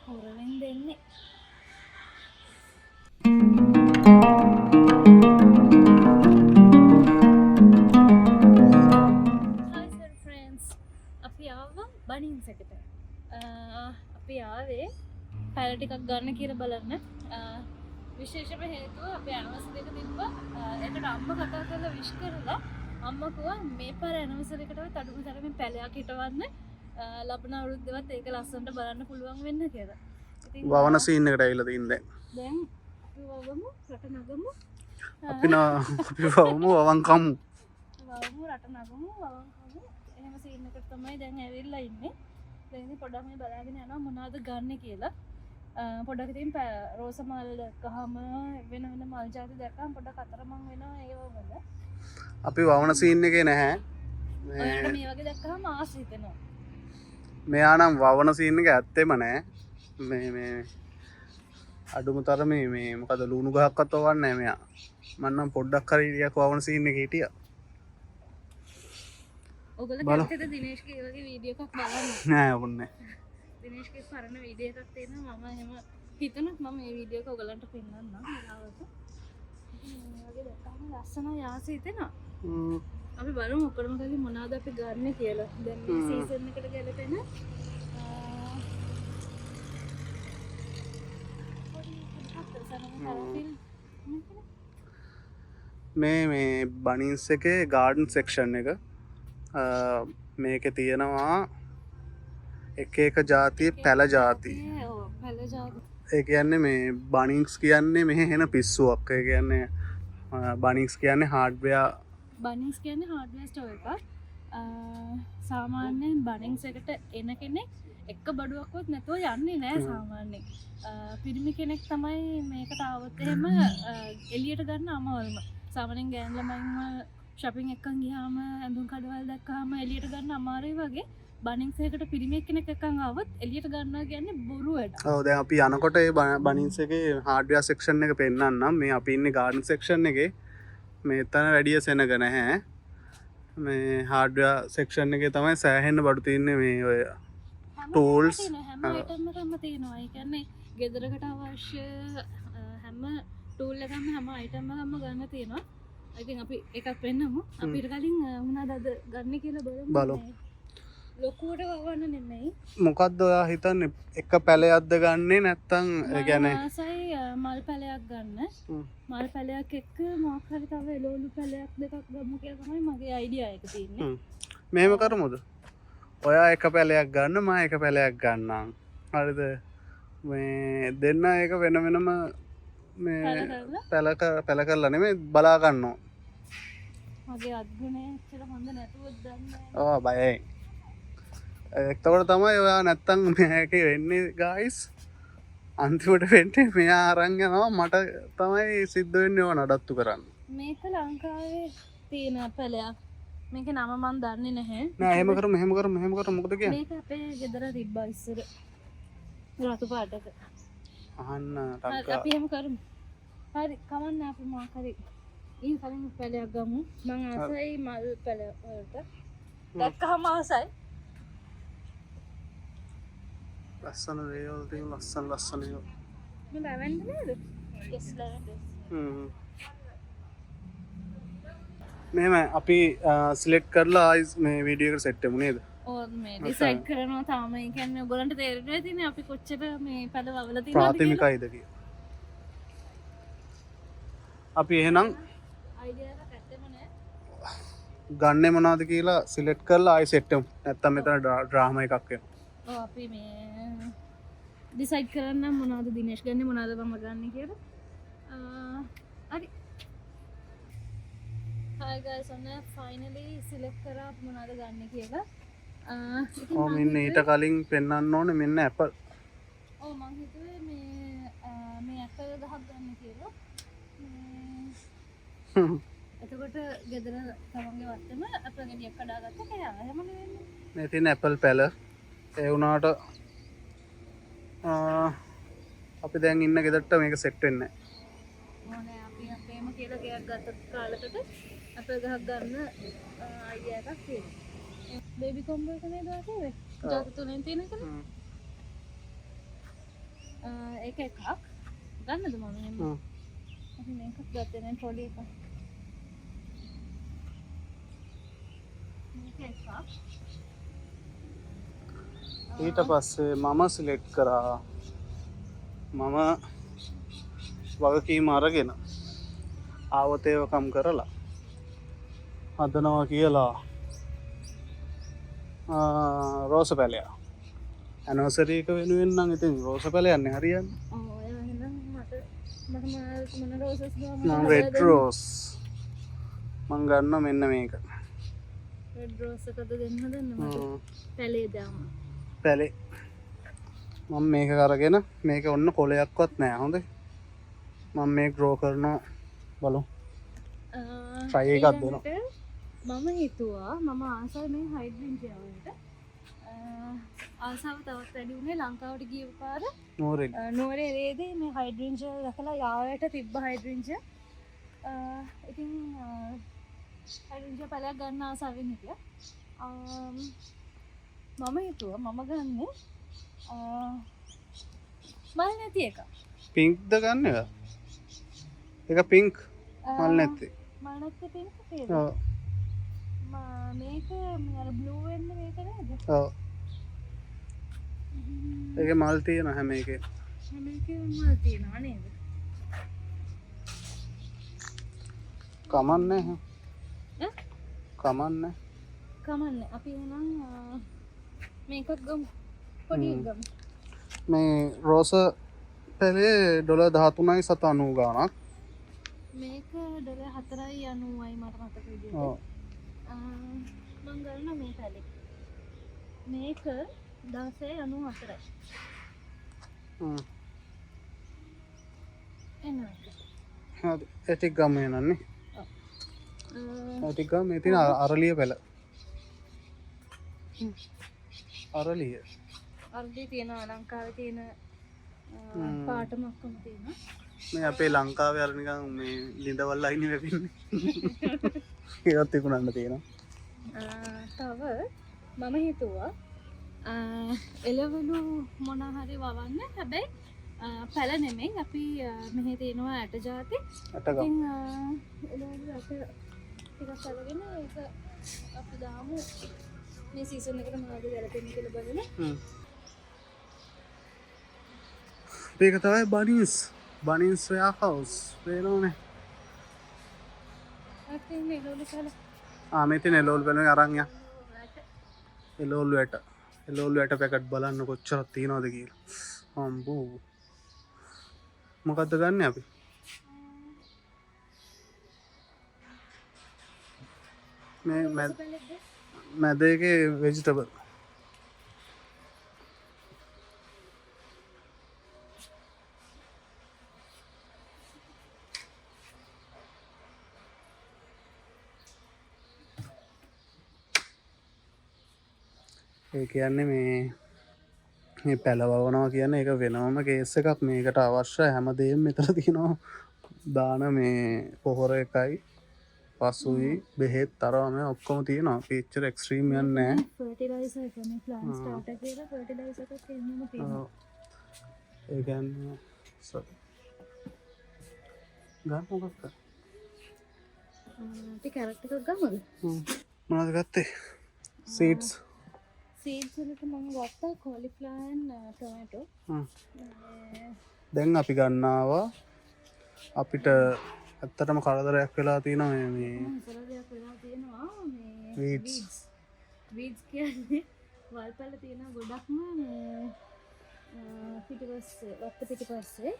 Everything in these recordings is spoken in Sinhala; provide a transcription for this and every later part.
හොරෙන් දෙන්නේ. Hi sir friends. අපි ආවා Bunnings එකට. අපි ආවේ පැල ටිකක් ගන්න කියලා බලන්න. විශේෂම හේතුව අපේ ඇනිවර්සරි එක තිබ්බා. ඒකට අම්මා කතා කරලා විශ් කරලා අම්මා කිව්වා මේ පාර ඇනිවර්සරි එකටවත් අඩුම තරමින් පැලයක් හිටවන්න ලබන අවුරුද්දේවත් ඒක ලස්සනට බලන්න පුළුවන් වෙන්න කියලා. ඉතින් වවන සීන් එකට ඇවිල්ලා තින්නේ. දැන් අපි වවමු රට නගමු. අපි වවමු වවන් කමු. වවමු රට නගමු වවන් කමු. එහෙම සීන් එකකට තමයි දැන් ඇවිල්ලා ඉන්නේ. දැන් ඉතින් පොඩ්ඩක් මේ බලාගෙන යනවා මොනවද ගන්න කියලා. පොඩ්ඩක් ඉතින් රෝස මල් දැක්කහම වෙන මල් ජාති දැක්කම පොඩ්ඩක් අතරමං වෙනවා ඒව වල. අපි වවන සීන් එකේ නැහැ. ඔයාලට මේ වගේ දැක්කහම ආස හිතෙනවා. මෙයා නම් වවන සීන් එක ඇත්තෙම නැහැ. මේ අඩුම තරමේ මේ මොකද ලුණු ගහක්වත් වවන්නේ නැහැ මෙයා. මම නම් පොඩ්ඩක් හරි ටිකක් වවන සීන් එකේ හිටියා. ඔයගොල්ලෝ කැමතිද දිනේෂ්ගේ ඒ වගේ වීඩියෝ එකක් බලන්න? නෑ ඔන්නේ. දිනේෂ්ගේ පරණ වීඩියෝ එකක් තියෙනවා මම එහෙම හිතනත් මම මේ වීඩියෝ එක ඔයගලන්ට පෙන්නන්නම් වෙලාවක. ඉතින් මේ වගේ දැක්කම ලස්සනයි ආස හිතෙනවා. අපි බලමු ඔක්කොම කලින් මොනවද අපි ගන්න කියලා. දැන් මේ සීසන් එකට ගැලපෙන මේ බනින්ස් එකේ ගාඩන් සෙක්ෂන් එක මේකේ තියෙනවා එක එක ජාතියේ පැල ජාති. ඒ කියන්නේ මේ බනින්ස් කියන්නේ මෙහෙ එන පිස්සුවක්. ඒ කියන්නේ බනින්ස් කියන්නේ හાર્ඩ්වෙයාර්. බනින්ස් කියන්නේ හાર્ඩ්වෙයාර් ස්ටෝර් එකක්. සාමාන්‍යයෙන් බනින්ස් එකට එන කෙනෙක් එක බඩුවක්වත් නැතුව යන්නේ නෑ සාමාන්‍යයෙන්. පිරිමි කෙනෙක් තමයි මේකට ආවොත් එහෙම එළියට ගන්න අමාරුම. සාමාන්‍යයෙන් ගෑනු ළමයින්ම shopping එකකින් ගියාම ඇඳුම් කඩවල් දැක්කම එළියට ගන්න අමාරුයි වගේ. බනින්ස් එකට පිරිමි කෙනෙක් එක්කන් ආවොත් එළියට ගන්නවා කියන්නේ බොරු වැඩක්. ඔව් දැන් අපි යනකොට ඒ බනින්ස් එකේ හાર્ඩ්වෙයාර් සෙක්ෂන් එක පෙන්නන්නම්. මේ අපි ඉන්නේ ගාඩන් සෙක්ෂන් එකේ. මේ තන වැඩිය සෙනග නැහැ. මේ හાર્ඩ්වෙයාර් සෙක්ෂන් එකේ තමයි සෑහෙන්න බඩු තියන්නේ මේ ඔය ටූල්ස් හැම අයිටම් එකක්ම තියෙනවා. ඒ කියන්නේ ගෙදරකට අවශ්‍ය හැම ටූල් එකක්ම හැම අයිටම් එකක්ම ගන්න තියෙනවා. ඉතින් අපි එකක් පෙන්නමු. අපිට කලින් මොනවද අද ගන්න කියලා බලමු. ලොකුවට වවන්න නෙමෙයි. මොකද්ද ඔයා හිතන්නේ එක පැලයක්ද ගන්නෙ නැත්නම් ඒ කියන්නේ ආසයි මල් පැලයක් ගන්න. මල් පැලයක් එක්ක මොකක් හරි තව එළවලු පැලයක් දෙකක් ගමු කියලා තමයි මගේ අයිඩියා එක තියෙන්නේ. මෙහෙම කරමුද? ඔයා එක පැලයක් ගන්න මම එක පැලයක් ගන්නම්. හරිද? මේ දෙන්න එක වෙන වෙනම මේ පැල කරලා නෙමෙයි බලා ගන්නවා. මගේ අත්ගුණය කියලා හොඳ නැතුව දන්නේ. ඔව් බයයි. එතකොට තමයි ඔයා නැත්තම් මේකේ වෙන්නේ ගයිස්. අන්තිමට වෙන්නේ මෙයා අරන් යනවා මට තමයි සිද්ධ වෙන්නේ ඕන නඩත්තු කරන්න. මේක ලංකාවේ තියෙන පැලයක්. මේකේ නම මන් දන්නේ නැහැ. නෑ එහෙම කරමු මොකද කියන්නේ? මේක අපේ ගෙදර තිබ්බා ඉස්සර. රතු පාටක. අහන්න අපි එහෙම කරමු. හරි කවන්න අපි මොකක් හරි ඊන් කලින් පැලයක් ගමු. මං ආසයි මල් පැල වලට. දැක්කම ආසයි. ලස්සන දේවල් තියෙන ලස්සන ඒවා. මේ ලැවෙන්ඩර් නේද? yes ලැවෙන්ඩර්. මෙහෙම අපි සිලෙක්ට් කරලා ආයිස් මේ වීඩියෝ එකට සෙට් වෙමු නේද? ඔව් මේ ඩිසයිඩ් කරනවා තාම. ඒ කියන්නේ ඔයගොල්ලන්ට තේරෙන්නේ නැතිනේ අපි කොච්චර මේ පැල වවලා තියෙනවද කියලා. ප්‍රාථමිකයිද කියලා. අපි එහෙනම් අයිඩියා එකක් ඇත්තෙම නෑ. ගන්නේ මොනවද කියලා සිලෙක්ට් කරලා ආයි සෙට් වෙමු. නැත්තම් මෙතන ඩ්‍රාමා එකක් වෙනවා. ඔව් අපි මේ ඩිසයිඩ් කරන්න මොනවද දිනේෂ් ගන්නේ මොනවද මම ගන්නේ කියලා. හරි. Hi guys, ඔන්න finally select කරා මොනවද ගන්න කියලා. ඔව් මෙන්න ඊට කලින් පෙන්වන්න ඕනේ මෙන්න Apple. ඔව් මම හිතුවේ මේ Apple ගහක් ගන්න කියලා. එතකොට ගෙදර තමන්ගේ වත්තම Apple ගෙඩියක් කඩාගත්ත කෑවා. එහෙම නෙවෙන්නේ. මේ තියෙන Apple පැල ඒ වුණාට අපි දැන් ඉන්න ගෙදරට මේක සෙට් වෙන්නේ නැහැ. අපි අපේම කියලා ගයක් ගත්ත කාලෙකට Apple ගහක් ගන්න අයිඩියා එකක් තියෙනවා. බේබි කොම්බෝ එක නේද වාගේ? ජාති තුනෙන් තියෙන එකනේ. ඒක එකක් ගන්නද මම එහෙම අපි මේකත් ගත්තේ නැහැ ට්‍රොලි එක මේක එකක් ඊට පස්සේ මම සිලෙක්ට් කරා මම වගකීම අරගෙන ආවතේවකම් කරලා හදනවා කියලා රෝස පැලයා ඇනවසරී එක වෙනුවෙන් නම් ඉතින් රෝස පැලයක් නේ හරියන්නේ ඔය එහෙනම් මට මොන රෝසස් නම් රෙඩ් රෝස් මං ගන්නවා මෙන්න මේක රෙඩ් රෝස් එකද දෙන්න හදන්න මට පැලේ දාම පැලේ මම මේක අරගෙන මේක ඔන්න කොලයක්වත් නෑ හොඳේ මම මේක ඩ්‍රෝ කරනවා බලමු try එකක් දෙනවා මම හිතුවා මම ආසයි මේ හයිඩ්‍රෙන්ජියා වලට ආසාව තවත් වැඩි උනේ ලංකාවට ගිය පාර නෝරේදී මේ හයිඩ්‍රෙන්ජියා දැකලා යායට තිබ්බ හයිඩ්‍රෙන්ජියා ඉතින් හයිඩ්‍රෙන්ජියා පැලයක් ගන්න ආසාවෙන් හිටියා මම හිතුවා මම ගන්නේ මල් නැති එක පින්ක්ද ගන්න එක පින්ක් මල් නැත්තේ මල් නැති පින්ක් නේද මේක අර බ්ලූ වෙන්න මේක නේද ඔව් ඒකේ මල් තියෙන හැම එකේ මල් තියෙනවා නේද කමන්නේ කමන්නේ කමන්නේ අපි එහෙනම් මේකත් ගමු පොඩි ගමු මේ රෝස පැලේ $13.97 ගාණක් මේක $4.90යි මට මතක විදියට ඔව් මම ගන්න මේ පැලේ මේක 16.94යි එනවා හරි ඒ ටික ගමු එනන්නේ ඒ ටික ගමු මේ තියෙන අරලිය පැල අරලිය අර්ධි තියෙනවා ලංකාවේ තියෙන පාටම ඔක්කොම තියෙනවා මේ අපේ ලංකාවේ අර නිකන් මේ ලිඳවල් අයිනේ වෙපින්නේ ඒවත් තිකුණන්න තියෙනවා තව මම හිතුවා එළවලු මොන හරි වවන්න හැබැයි පැල නෙමෙයි අපි මෙහි තියෙනවා ඇට ජාති ඉතින් එළවලු ඇට ටිකක් අරගෙන ඒක අපි දාමු මේ සීසන් එකට මොනවද ගැලපෙන්නේ කියලා බලලා මේක තමයි බනින්ස් වෙයාහවුස් පේනවනේ අපි මේ එළවලු පැල මේ තියෙන එළවලු පැල අරන් යා එළවලු ඇට පැකට් බලන්න කොච්චරක් තියෙනවද කියලා අම්බෝ මොකද්ද ගන්න අපි මේ මැද එකේ වෙජිටබල් ඒ කියන්නේ මේ පැලවනවා කියන්නේ ඒක වෙනම කේස් එකක් මේකට අවශ්‍ය හැමදේම මෙතන තියෙනවා දාන මේ පොහොර එකයි පසුයි බෙහෙත් තරම ඔක්කොම තියෙනවා පිච්චර එක්ස්ට්‍රීම් යන්නේ නැහැ ෆර්ටිලයිසර් එක මේ ප්ලාන්ට් ස්ටාර්ටර් කියලා ෆර්ටිලයිසර් එකක් එන්නම තියෙනවා ඒ කියන්නේ ගන්න මොකක්ද අපි කැරට් එකක් ගමු මොනවද ගත්තේ සීඩ්ස් සීඩ්ස් වලට මම ගත්තා කොලිෆ්ලවර් ටොමැටෝ දැන් අපි ගන්නවා අපිට ඇත්තටම කරදරයක් වෙලා තියෙනවා මේ කරදරයක් වෙලා තියෙනවා මේ වීඩ්ස් කියන්නේ වල්පැල තියෙන ගොඩක්ම මේ පිටිපස්සේ වත්ත පිටිපස්සේ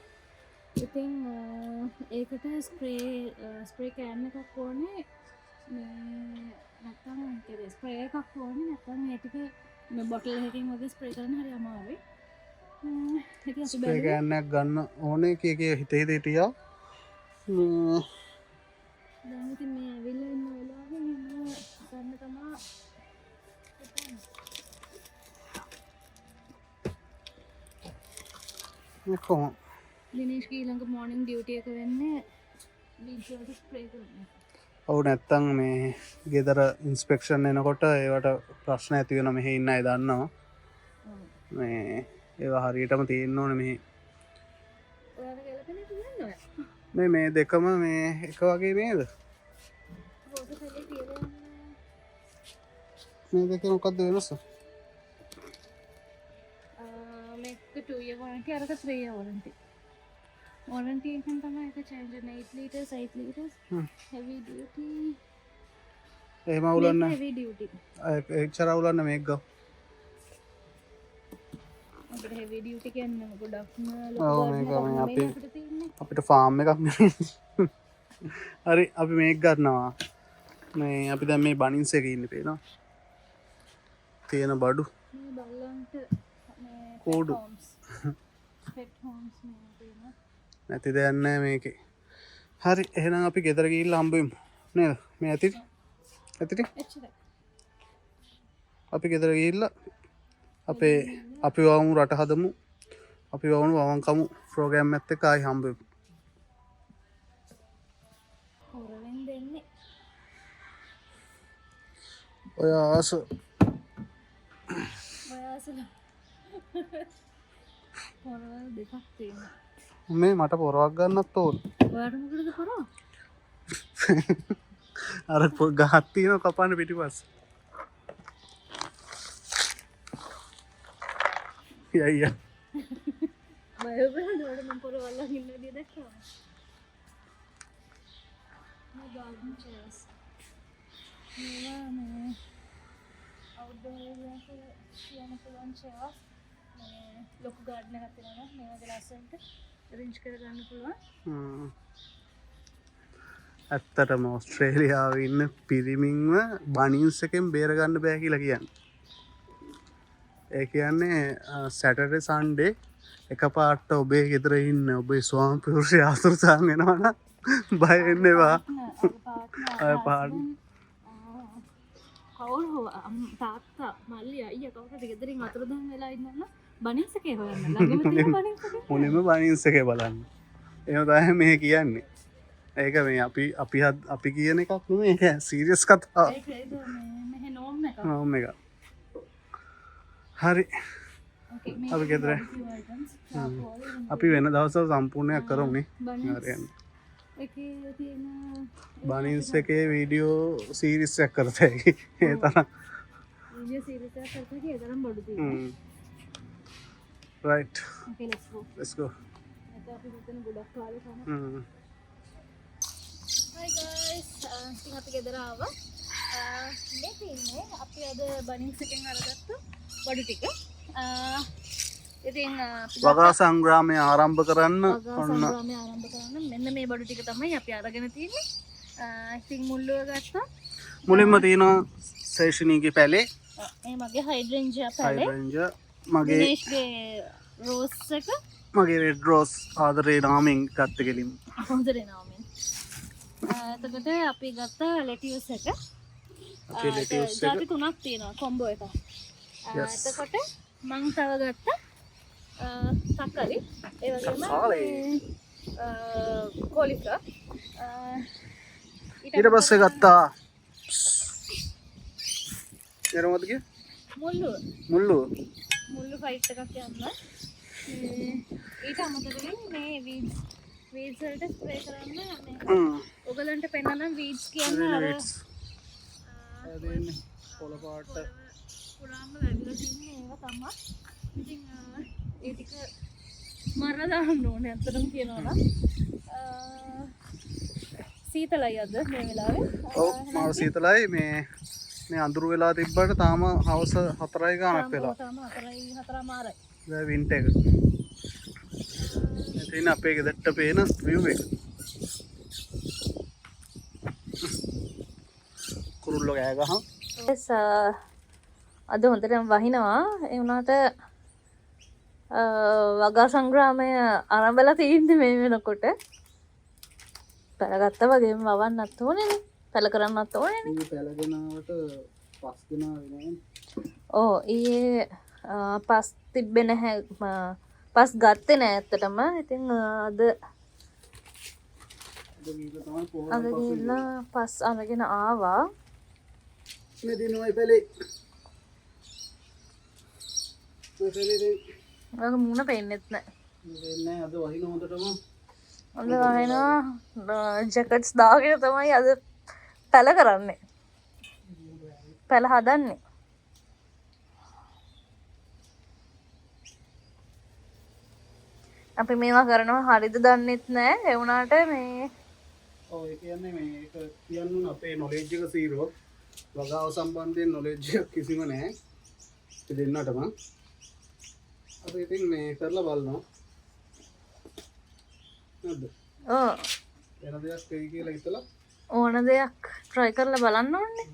ඉතින් ඒකට ස්ප්‍රේ කෑන් එකක් ඕනේ මේ නැත්තම් ස්ප්‍රේ එකක් ඕනේ නැත්තම් මේ ටික මේ බොටල් එකකින් වගේ ස්ප්‍රේ කරන්න හරි අමාරුයි ඉතින් අපි ස්ප්‍රේ කෑන් එකක් ගන්න ඕනේ කී හිතේ හිටියා දැන් ඉතින් මේ ඇවිල්ලා ඉන්න වෙලාවේ මම ගන්න තමයි කොහොම දිනේෂ් ඊළඟ මෝර්නින් ඩියුටි එක වෙන්නේ බීච් වලට ස්ප්‍රේ කරන්න. ඔව් නැත්තම් මේ ගෙදර ඉන්ස්පෙක්ෂන් එනකොට ඒවට ප්‍රශ්න ඇති වෙනවා මෙහි ඉන්න අය දන්නවා. මේ ඒවා හරියටම තියෙන්න ඕනේ මෙහි මේ දෙකම මේ එක වගේ නේද? මේ දෙකේ මොකක්ද වෙනස? මේක 2 year warranty අරක 3 year warranty. Warranty එකෙන් තමයි එක change වෙන 8 liters 8 liters heavy duty. එහෙම අවුලන්න. heavy duty. එච්චර අවුලන්න මේක ගාව. අපිට heavy duty කියන්නේ ගොඩක්ම ඔව් මේක මේ අපිට ෆාම් එකක් නෙමෙයි. හරි අපි මේක ගන්නවා. මේ අපි දැන් මේ බනින්ස් එකේ ඉන්නේ පේනවා. තියෙන බඩු. මේ බල්ලන්ට මේ කෝඩු. pet homes මේ තියෙනවා. නැති දෙයක් නැහැ මේකේ. හරි එහෙනම් අපි ගෙදර ගිහිල්ලා හම්බ වෙමු. නේද? මේ ඇතිද? ඇතිද? එච්චරයි. අපි ගෙදර ගිහිල්ලා අපි වවමු රට හදමු. අපි වවමු වවංකමු ප්‍රෝග්‍රෑම් එකත් එක්ක ආයි හම්බ වෙමු. හොරෙන් දෙන්නේ. ඔය ආස පොරවල් දෙකක් තියෙනවා. මේ මට පොරවක් ගන්නත් ඕන. ඔයාට මොකටද පොරව? අර ගහක් තියෙනවා කපන්න පිටිපස්ස. යයියා. බය වෙනවද මම පොරවල් ළඟ ඉන්න විදිය දැක්කම? මේ garden chairs. මේවා මේ outdoor area එක තියන්න පුළුවන් chairs. මේ ලොකු garden එකක් තියෙනවා මේ වගේ ලස්සනට arrange කරගන්න පුළුවන්. ඇත්තටම ඕස්ට්‍රේලියාවේ ඉන්න පිරිමින්ව බනින්ස් එකෙන් බේර ගන්න බෑ කියලා කියන්නේ. ඒ කියන්නේ සැටර්ඩේ සන්ඩේ එකපාරට ඔබේ ගෙදර ඉන්න ඔබේ ස්වාමි පුරුෂයා අසුරසන් වෙනවා නම් බය වෙන්න එපා. අය පාඩම් කවුරු හෝ තාත්තා මල්ලි අයියා කවුරුද ගෙදරින් අතුරුදහන් වෙලා ඉන්නවනම් බනින්ස් එකේ හොයන්න ළඟම තියෙන බනින්ස් එකේ මුලින්ම බනින්ස් එකේ බලන්න. එහෙම තමයි මේ කියන්නේ. ඒක මේ අපි කියන එකක් නෙමෙයි ඒක සීරියස් කතාවක්. ඒක මේ නෝම් එක. නෝම් එක. හරි. අපි ගෙදර අපි වෙන දවසවල සම්පූර්ණයක් කරමුනේ. හරියන්නේ. ඒකේ තියෙන බනින්ස් එකේ වීඩියෝ සීරීස් එකක් කරතයි. ඒ තරම් වීඩියෝ සීරීස් එකක් කරතයි ඒ තරම් බඩු තියෙනවා. right. Okay, let's go. Let's go. අපි හිතන ගොඩක් කාලේ තමයි. Hi guys. ඉතින් අපි ගෙදර ආවා. මේ තින්නේ අපි අද බනින්ස් එකෙන් අරගත්ත බඩු ටික. ඉතින් වගා සංග්‍රාමය ආරම්භ කරන්න මෙන්න මේ බඩු ටික තමයි අපි අරගෙන තියෙන්නේ. ඉතින් මුල්ලුව ගත්තා. මුලින්ම තියෙනවා සේෂනීගේ පැලේ. මේ මගේ හයිඩ්‍රෙන්ජියා පැලේ. හයිඩ්‍රෙන්ජියා මගේ දිනේෂ්ගේ රෝස් එක. මගේ රෙඩ් රෝස් ආදරේ නාමෙන් ගත්ත කෙලින්. ආදරේ නාමෙන්. එතකොට අපි ගත්ත ලෙටියුස් එක. අපේ ලෙටියුස් එක. ಜಾති තුනක් තියෙනවා කොම්බෝ එක. එතකොට මං තව ගත්ත තක්කලි ඒ වගේම කොලිෆ්ලවර් ඊට පස්සේ ගත්තා එරමද කිය මුල්ලු ෆයිට් එකක් යන්න ඊට අමතරව මේ වීඩ්ස් වලට ස්ප්‍රේ කරන්න මේ ඔයගලන්ට පෙන්නනම් වීඩ්ස් කියන්නේ අර දෙන්නේ පොළ පාට පුරාම ලැබිලා තියෙන ඒවා තමයි. ඉතින් ඒ ටික මරලා දාන්න ඕනේ අතරම කියනවා නම්. සීතලයි අද මේ වෙලාවේ. ඔව් මාව සීතලයි මේ අඳුරු වෙලා තිබ්බට තාම හවස 4යි ගානක් වෙලා. තාම 4:04 දැන් වින්ටර් එක. ඉතින් අපේ ගෙදරට පේන view එක. කුරුල්ලෝ ගෑ ගහම. අද හොඳටම වහිනවා. ඒ වුණාට වගා සංග්‍රාමය ආරම්භලා තියෙන්නේ මේ වෙනකොට. පැලගත්තා වගේම වවන්නත් ඕනේනේ. පැල කරන්නත් ඕනේනේ. මේ පැලගෙනාවට පස් දෙනා වෙනවනේ. ඔව් ඊයේ පස් තිබ්බේ නැහැ. පස් ගත්තේ නෑ ඇත්තටම. ඉතින් අද ගිහිල්ලා පස් අරගෙන ආවා. මේ දිනවයි පැලේ. මගේ මූණ පේන්නෙත් නැහැ. වෙන්නේ අද වහින හොඳටම හොඳ වහිනවා ජැකට්ස් දාගෙන තමයි අද පැල කරන්නේ. පැල හදන්නේ. අපි මේවා කරනවා හරිද දන්නෙත් නෑ. ඒ වුණාට මේ ඔව් ඒ කියන්නේ මේක කියන්න අපේ නොලෙජ් එක සීරෝ. වගාව සම්බන්ධයෙන් නොලෙජ් එක කිසිම නැහැ. ඒ දෙන්නටම. අපි ඉතින් මේ කරලා බලනවා. නේද? ඔව්. වෙන දෙයක් වෙයි කියලා හිතලා ඕන දෙයක් try කරලා බලන්න ඕනේ.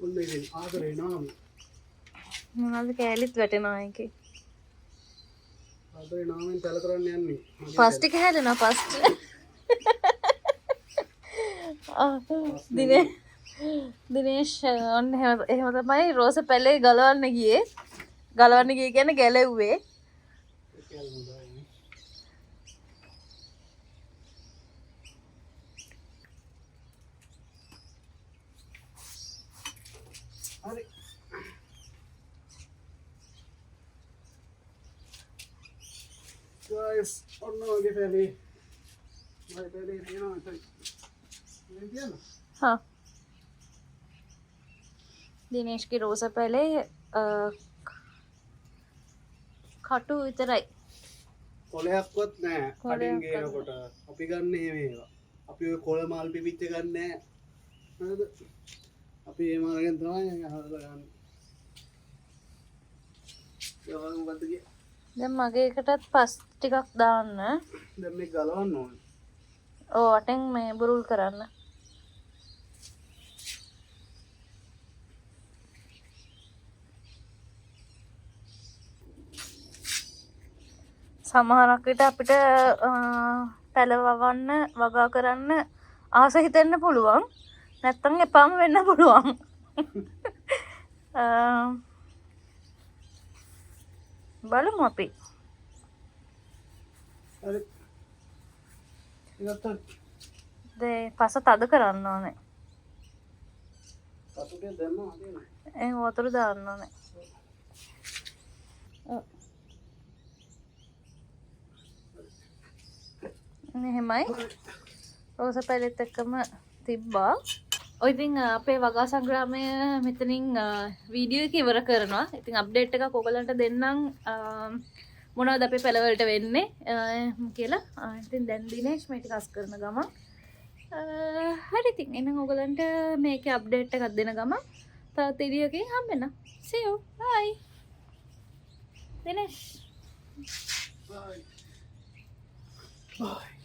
ඔන්න ඉතින් ආදරේ නාම. මොනවද කෑලිත් වැටෙනවා එකේ. ආදරේ නාමෙන් පැල කරන්න යන්නේ. ෆස්ට් එක හැදෙනවා ෆස්ට්. දිනේෂ් ඔන්න එහෙම තමයි රෝස පැලේ ගලවන්න ගියේ. ගලවන්න ගියේ කියන්නේ ගැලෙව්වේ. හරි. guys ඔන්න වගේ පැලේ. මම පැලේ තියෙනවා එතන. මේ කියන්න. हाँ दिनेश की रोज़ पहले කටු විතරයි. කොලයක්වත් නැහැ. කඩින් ගේනකොට අපි ගන්න මේවා. අපි ඔය කොළ මල් පිපිච්ච ගන්න නැහැ. හරිද? අපි ඒ මාර්ගෙන් තමයි හදලා ගන්න. යවන්න මොකද්ද කිය? දැන් මගේ එකටත් පස් ටිකක් දාන්න. දැන් මේක ගලවන්න ඕනේ. ඔව් අටෙන් මේ බුරුල් කරන්න. සමහරක් විට අපිට පැල වවන්න වගා කරන්න ආස හිතෙන්න පුළුවන්. නැත්තම් එපාම වෙන්න පුළුවන්. බලමු අපි. හරි. ඉතින් පස තද කරන්න ඕනේ. පසුකේ දැම්මම හරියන්නේ. ඒ වතුර දාන්න ඕනේ. මෙහෙමයි. රෝස පැලෙත් එක්කම තිබ්බා. ඔය ඉතින් අපේ වගා සංග්‍රාමය මෙතනින් වීඩියෝ එක ඉවර කරනවා. ඉතින් අප්ඩේට් එකක් ඔයගලන්ට දෙන්නම් මොනවද අපේ පැලවලට වෙන්නේ කියලා. ඉතින් දැන් දිනේෂ් මේ ටික අස් කරන ගමන් හරි ඉතින් එහෙනම් ඔයගලන්ට මේකේ අප්ඩේට් එකක් දෙන ගමන් තවත් වීඩියෝ එකකින් හම්බෙන්න. see you bye Dinesh bye bye